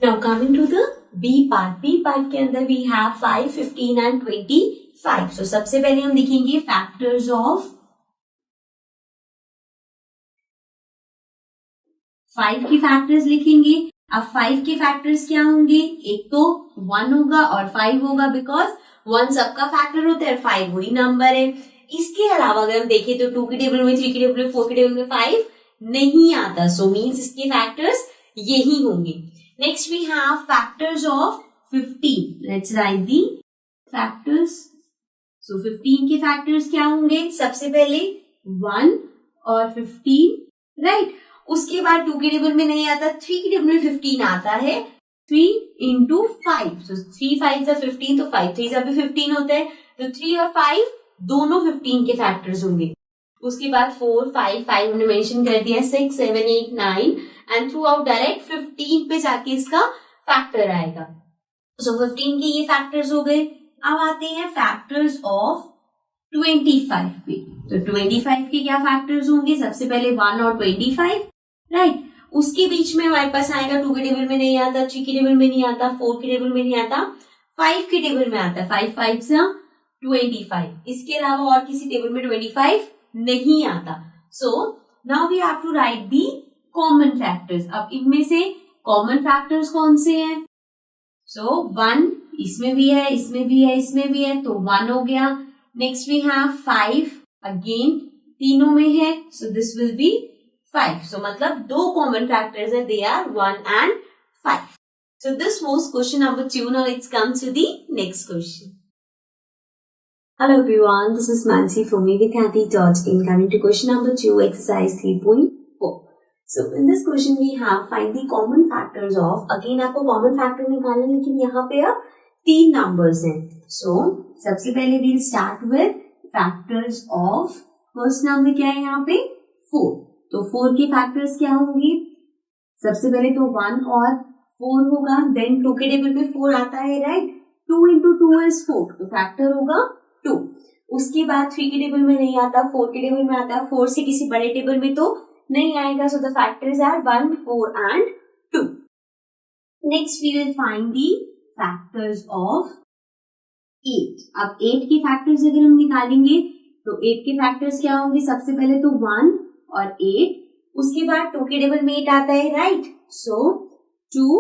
Now coming to the B part. B part के अंदर we have 5, 15 and 25. So सबसे पहले हम लिखेंगे factors of 5 की factors लिखेंगे. अब 5 के factors क्या होंगे? एक तो 1 होगा और 5 होगा because 1 सबका factor होता है, 5 वही नंबर है. इसके अलावा अगर हम देखें तो 2 की टेबल में, 3 की टेबल में, 4 की टेबल में 5 नहीं आता. So means इसके factors यही होंगे. Next we have factors of 15. Let's write the factors. So 15 के factors क्या होंगे? सबसे पहले 1 और 15, right? उसके बाद 2 की टेबल में नहीं आता, 3 की टेबल में 15 आता है. 3 into 5. So 3 5 से 15, तो 5 3 से भी 15 होता है. तो 3 और 5 दोनों 15 के फैक्टर्स होंगे. उसके बाद 4, 5 हमने मेंशन कर दिया, 6, 7, 8, 9 एंड थ्रू आउट डायरेक्ट 15 पे जाके इसका फैक्टर आएगा. सो 15 के ये फैक्टर्स हो गए. अब आते हैं फैक्टर्स ऑफ 25 पे. तो 25 के क्या फैक्टर्स होंगे? सबसे पहले 1 और 25, राइट. उसके बीच में हमारे पास आएगा 2 की टेबल में नहीं आता, 3 की टेबल में नहीं आता, 4 की टेबल में नहीं आता, 5 की टेबल में आता है. 5 5 से 25. इसके अलावा और किसी टेबल में 25 नहीं आता. So now we have to write the common factors. अब इनमें से कॉमन फैक्टर्स कौन से हैं? सो 1 इसमें भी है, इसमें भी है, इसमें भी है, तो 1 हो गया. नेक्स्ट वी हैव 5 अगेन तीनों में है, so this will be 5. So मतलब दो कॉमन फैक्टर्स है, they are 1 and 5. So this was question number 2. Now let's come to the next question. Hello everyone, this is Mansi from mevicathy.in. Coming to question number 2, exercise 3.4. So in this question we have find the common factors of, again आपको common factor निकालना है, लेकिन यहाँ पे अब 3 numbers हैं. So सबसे पहले we'll start with factors of, first number क्या है यहाँ पे? 4. तो 4 के factors क्या होंगे? सबसे पहले तो 1 और 4 होगा, then 2 के टेबल में 4 आता है, right? 2 into 2 is 4, तो factor होगा 2. उसके बाद 3 की टेबल में नहीं आता, 4 की टेबल में आता है, 4 से किसी बड़े टेबल में तो नहीं आएगा. So the factors are 1, 4 and 2. Next we will find the factors of 8. अब 8 के फैक्टर्स अगर हम निकालेंगे तो 8 के फैक्टर्स क्या होंगे? सबसे पहले तो 1 और 8. उसके बाद 2 के टेबल में 8 आता है, राइट? सो 2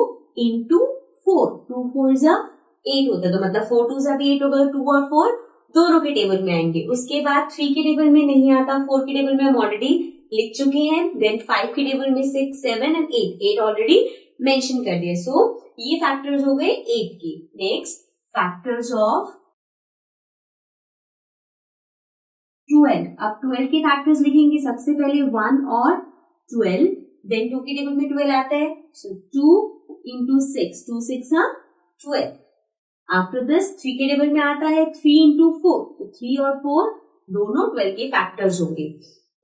into 4, 2 4 जा 8 होता है, तो मतलब 4 2 जा भी 8 होगा. 2 और 4 दोनों के टेबल में आएंगे. उसके बाद 3 के टेबल में नहीं आता, 4 के टेबल में हम ऑलरेडी लिख चुके हैं. देन 5 के टेबल में 6, 7 एंड 8 ऑलरेडी मेंशन कर दिया. सो ये फैक्टर्स हो गए 8 के. Next factors of 12. अब 12 के फैक्टर्स लिखेंगे. सबसे पहले 1 और 12, देन 2 के टेबल में 12 आता है, सो 2 into 6, 2 6 12. आफ्टर दिस 3 के टेबल में आता है 3 into 4, तो 3 और 4 दोनों 12 के फैक्टर्स होंगे.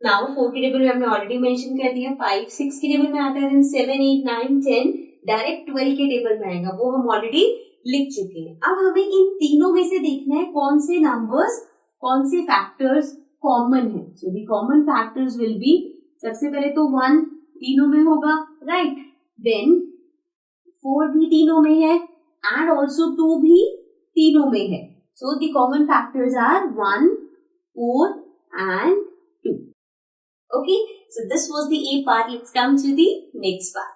नाउ 4 के टेबल में हमने ऑलरेडी मेंशन कर दिया. 5 6 के टेबल में आता है, देन 7 8 9 10 डायरेक्ट 12 के टेबल में आएगा, वो हम ऑलरेडी लिख चुके हैं. अब हमें इन तीनों में से देखना है कौन से नंबर्स, कौन से फैक्टर्स कॉमन है. So the common factors will be, सबसे पहले तो 1 तीनों में होगा, राइट? देन 4 भी तीनों में है and also 2 भी तीनों में है. So the common factors are 1, 4 and 2. Okay, so this was the A part. Let's come to the next part.